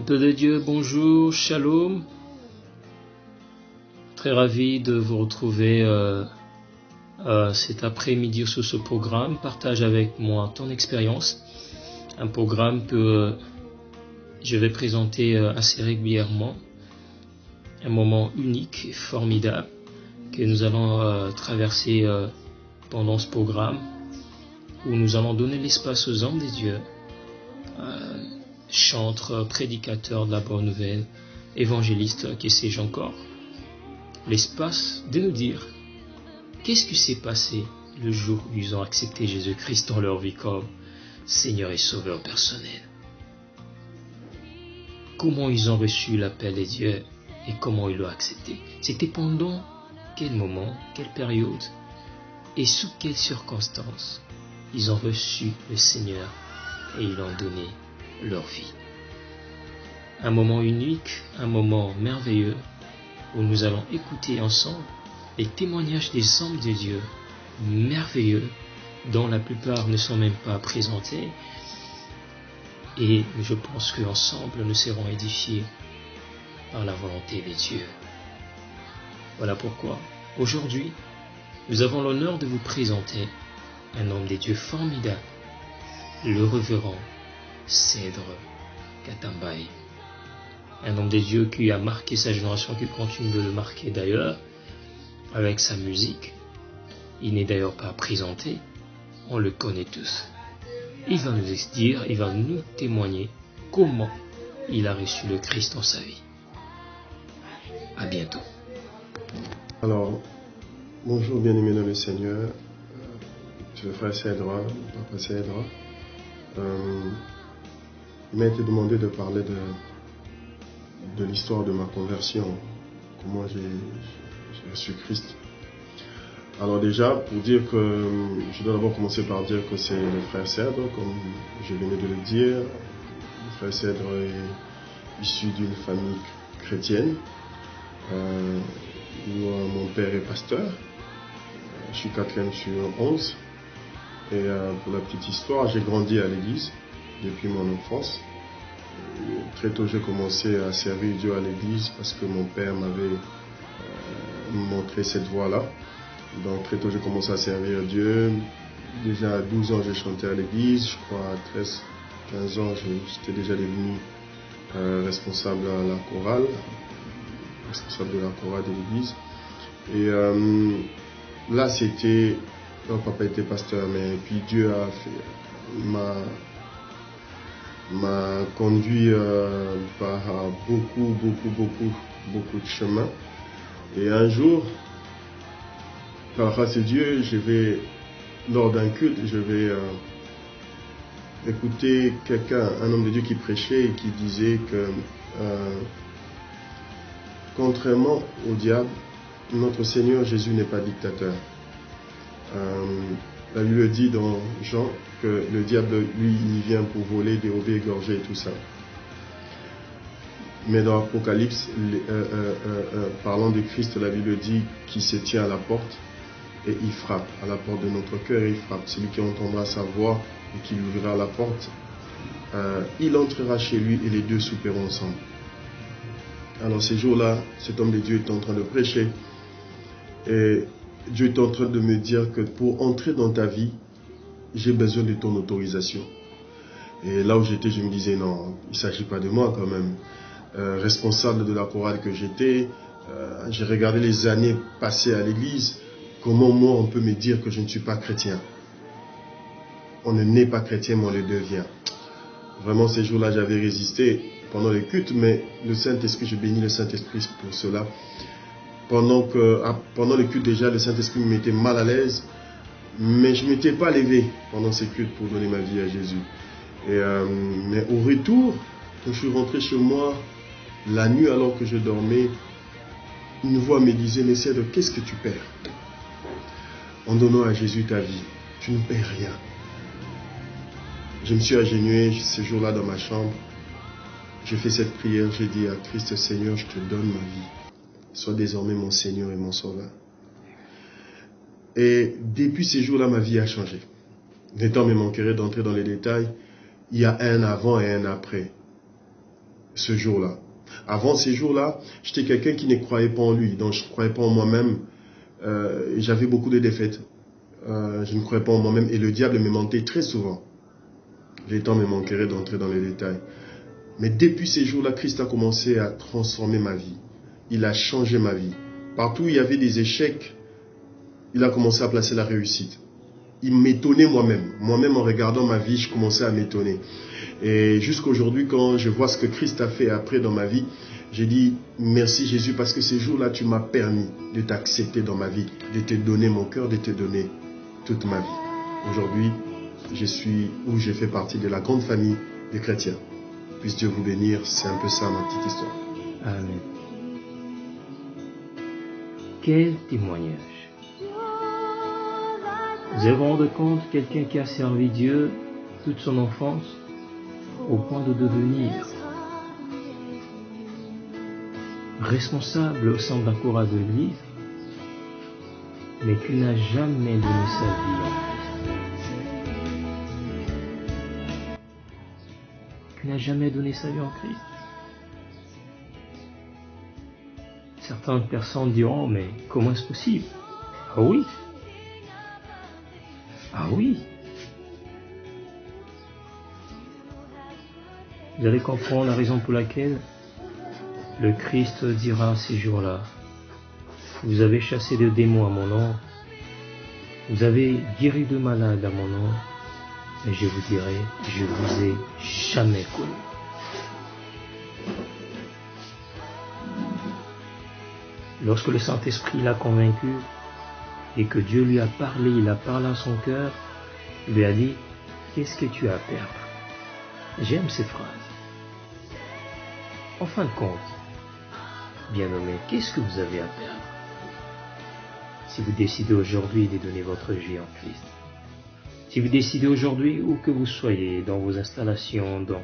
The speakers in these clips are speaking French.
Peuple de Dieu, bonjour, shalom. Très ravi de vous retrouver cet après-midi sur ce programme. Partage avec moi ton expérience. Un programme que je vais présenter assez régulièrement. Un moment unique et formidable que nous allons traverser pendant ce programme, où nous allons donner l'espace aux hommes des dieux, chantres, prédicateurs de la bonne nouvelle, évangélistes, que sais-je encore. L'espace de nous dire qu'est-ce qui s'est passé le jour où ils ont accepté Jésus-Christ dans leur vie comme Seigneur et Sauveur personnel. Comment ils ont reçu l'appel des dieux et comment ils l'ont accepté. C'était pendant quel moment, quelle période et sous quelles circonstances ils ont reçu le Seigneur et ils ont donné leur vie. Un moment unique, un moment merveilleux où nous allons écouter ensemble les témoignages des hommes de Dieu merveilleux dont la plupart ne sont même pas présentés, et je pense qu'ensemble nous serons édifiés par la volonté de Dieu. Voilà pourquoi aujourd'hui nous avons l'honneur de vous présenter un homme des dieux formidable, le révérend Cèdre Katambaye. Un homme des dieux qui a marqué sa génération, qui continue de le marquer d'ailleurs, avec sa musique. Il n'est d'ailleurs pas présenté, on le connaît tous. Il va nous dire, il va nous témoigner comment il a reçu le Christ dans sa vie. À bientôt. Alors, bonjour bien-aimés dans le Seigneur, je le frère Cèdre, papa Cèdre. Il m'a été demandé de parler de l'histoire de ma conversion, comment j'ai reçu Christ. Alors déjà, pour dire que, je dois d'abord commencer par dire que c'est le frère Cèdre, comme je venais de le dire. Le frère Cèdre est issu d'une famille chrétienne, où mon père est pasteur. Je suis 4e sur 11. Et pour la petite histoire, j'ai grandi à l'église depuis mon enfance. Très tôt, j'ai commencé à servir Dieu à l'église parce que mon père m'avait montré cette voie-là. Donc très tôt, j'ai commencé à servir Dieu. Déjà à 12 ans, j'ai chanté à l'église. Je crois à 13, 15 ans, j'étais déjà devenu responsable à la chorale, responsable de la chorale de l'église. Et là, c'était... Non, papa était pasteur, mais puis Dieu m'a conduit par beaucoup de chemins. Et un jour, par la grâce de Dieu, lors d'un culte, je vais écouter un homme de Dieu qui prêchait et qui disait que, contrairement au diable, notre Seigneur Jésus n'est pas dictateur. La Bible dit dans Jean que le diable, lui, il vient pour voler, dérober, égorger et tout ça. Mais dans l'Apocalypse, parlant de Christ, la Bible dit qu'il se tient à la porte et il frappe à la porte de notre cœur et il frappe. Celui qui entendra sa voix et qui lui ouvrira la porte, il entrera chez lui et les deux souperont ensemble. Alors ces jours-là, cet homme de Dieu est en train de prêcher et Dieu est en train de me dire que pour entrer dans ta vie, j'ai besoin de ton autorisation. Et là où j'étais, je me disais non, il ne s'agit pas de moi quand même. Responsable de la chorale que j'étais, j'ai regardé les années passées à l'église. Comment moi on peut me dire que je ne suis pas chrétien? On ne naît pas chrétien, mais on le devient. Vraiment ces jours-là, j'avais résisté pendant les cultes, mais le Saint-Esprit, je bénis le Saint-Esprit pour cela. Pendant le culte déjà, le Saint-Esprit me mettait mal à l'aise, mais je ne m'étais pas levé pendant ces cultes pour donner ma vie à Jésus. Mais au retour, quand je suis rentré chez moi, la nuit alors que je dormais, une voix me disait, mais Cèdre, qu'est-ce que tu perds en donnant à Jésus ta vie? Tu ne perds rien. Je me suis agenouillé ce jour-là dans ma chambre. J'ai fait cette prière, j'ai dit à Christ, Seigneur, je te donne ma vie. Sois désormais mon Seigneur et mon Sauveur. Et depuis ces jours-là, ma vie a changé. Le temps me manquerait d'entrer dans les détails. Il y a un avant et un après. ce jour-là. Avant ces jours-là, j'étais quelqu'un qui ne croyait pas en lui, donc je ne croyais pas en moi-même. J'avais beaucoup de défaites. Je ne croyais pas en moi-même et le diable me mentait très souvent. Les temps me manqueraient d'entrer dans les détails. Mais depuis ces jours-là, Christ a commencé à transformer ma vie. Il a changé ma vie. Partout où il y avait des échecs, il a commencé à placer la réussite. Il m'étonnait moi-même. Moi-même, en regardant ma vie, je commençais à m'étonner. Et jusqu'aujourd'hui, quand je vois ce que Christ a fait après dans ma vie, j'ai dit merci Jésus parce que ces jours-là, tu m'as permis de t'accepter dans ma vie, de te donner mon cœur, de te donner toute ma vie. Aujourd'hui, je fais partie de la grande famille des chrétiens. Puisse Dieu vous bénir, c'est un peu ça ma petite histoire. Amen. Quel témoignage. Vous vous rendez compte, quelqu'un qui a servi Dieu toute son enfance au point de devenir responsable au sein d'un choral de l'Église, mais qui n'a jamais donné sa vie en Christ. Qui n'a jamais donné sa vie en Christ. Certaines personnes diront, mais comment est-ce possible? Ah oui. Ah oui. Vous allez comprendre la raison pour laquelle le Christ dira ces jours-là, vous avez chassé des démons à mon nom, vous avez guéri de malades à mon nom, et je vous dirai, je vous ai jamais connu. Lorsque le Saint-Esprit l'a convaincu et que Dieu lui a parlé, il a parlé à son cœur, il lui a dit, qu'est-ce que tu as à perdre? J'aime ces phrases. En fin de compte, bien-aimé, qu'est-ce que vous avez à perdre si vous décidez aujourd'hui de donner votre vie en Christ? Si vous décidez aujourd'hui, où que vous soyez, dans vos installations, dans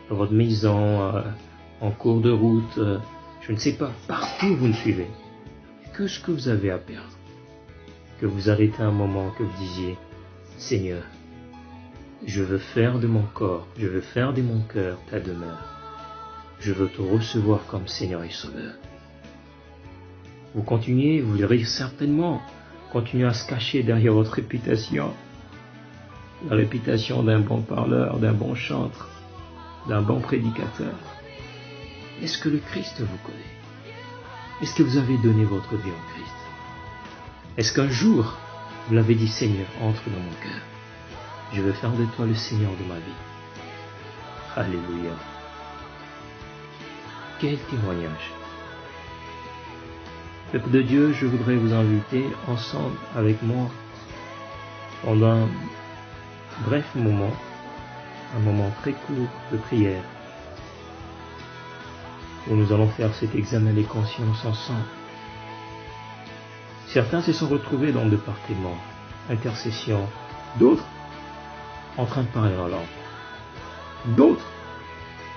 votre maison, en cours de route, je ne sais pas, partout où vous me suivez, qu'est-ce que vous avez à perdre? Que vous arrêtez un moment, que vous disiez, Seigneur, je veux faire de mon corps, je veux faire de mon cœur ta demeure. Je veux te recevoir comme Seigneur et Sauveur. Vous continuez, vous irez certainement continuer à se cacher derrière votre réputation. La réputation d'un bon parleur, d'un bon chanteur, d'un bon prédicateur. Est-ce que le Christ vous connaît? Est-ce que vous avez donné votre vie en Christ? Est-ce qu'un jour, vous l'avez dit, Seigneur, entre dans mon cœur. Je veux faire de toi le Seigneur de ma vie. Alléluia. Quel témoignage. Peuple de Dieu, je voudrais vous inviter ensemble avec moi pendant un bref moment, un moment très court de prière, où nous allons faire cet examen des consciences ensemble. Certains se sont retrouvés dans le département, intercession, d'autres en train de parler en langue, d'autres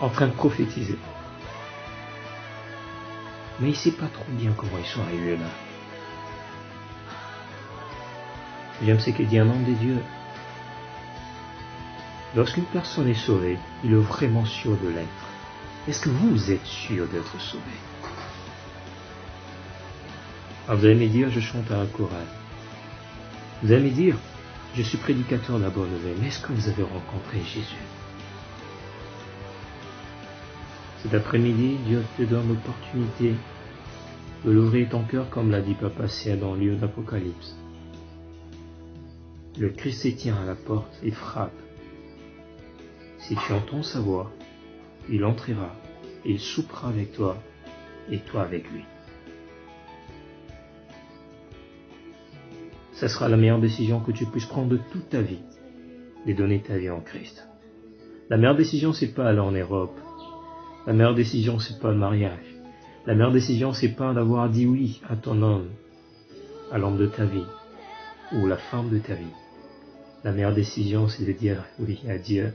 en train de prophétiser. Mais il ne sait pas trop bien comment ils sont arrivés là. J'aime ce que dit un homme de Dieu. Lorsqu'une personne est sauvée, il est vraiment sûr de l'être. Est-ce que vous êtes sûr d'être sauvé? Alors vous allez me dire, je chante à un choral. Vous allez me dire, je suis prédicateur de la bonne nouvelle. Mais est-ce que vous avez rencontré Jésus? Cet après-midi, Dieu te donne l'opportunité de l'ouvrir ton cœur comme l'a dit Papa Sia dans le livre d'Apocalypse. Le Christ se tient à la porte et frappe. Si tu entends sa voix, il entrera et il soupera avec toi et toi avec lui. Ça sera la meilleure décision que tu puisses prendre de toute ta vie, de donner ta vie en Christ. La meilleure décision, c'est pas aller en Europe. La meilleure décision, c'est pas le mariage. La meilleure décision, c'est pas d'avoir dit oui à ton homme, à l'homme de ta vie, ou la femme de ta vie. La meilleure décision, c'est de dire oui à Dieu.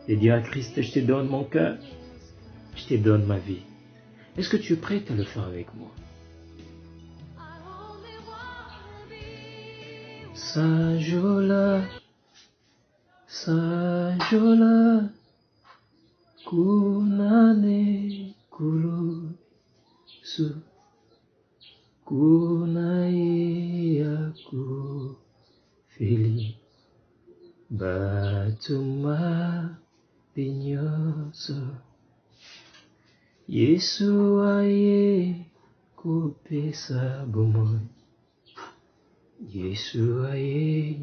De dire à Christ, je te donne mon cœur, je te donne ma vie. Est-ce que tu es prêt à le faire avec moi? Sajola, Sajola, kunane kulusu kunae aku fili batuma binyoso Yesu aye kupesa bomoi Yesu aye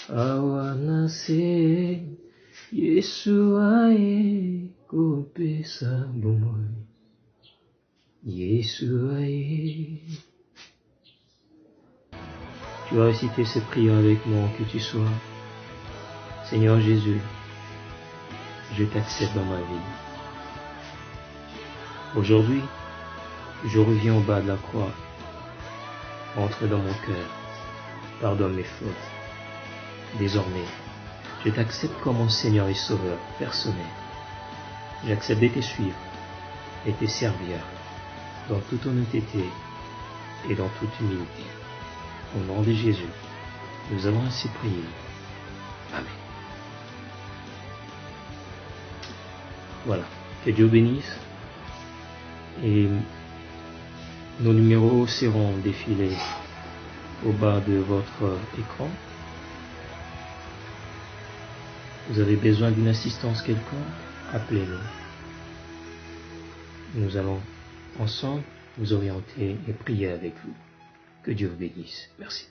awanase Yesu aye kupesa bomoi Yesu aye. Tu vas réciter cette prière avec moi que tu sois. Seigneur Jésus, je t'accepte dans ma vie. Aujourd'hui, je reviens au bas de la croix. Entre dans mon cœur. Pardonne mes fautes. Désormais, je t'accepte comme mon Seigneur et Sauveur personnel. J'accepte de te suivre et te servir dans toute honnêteté et dans toute humilité. Au nom de Jésus, nous avons ainsi prié. Amen. Voilà, que Dieu bénisse. Et nos numéros seront défilés au bas de votre écran. Vous avez besoin d'une assistance quelconque, appelez-nous. Nous allons ensemble vous orienter et prier avec vous. Que Dieu vous bénisse. Merci.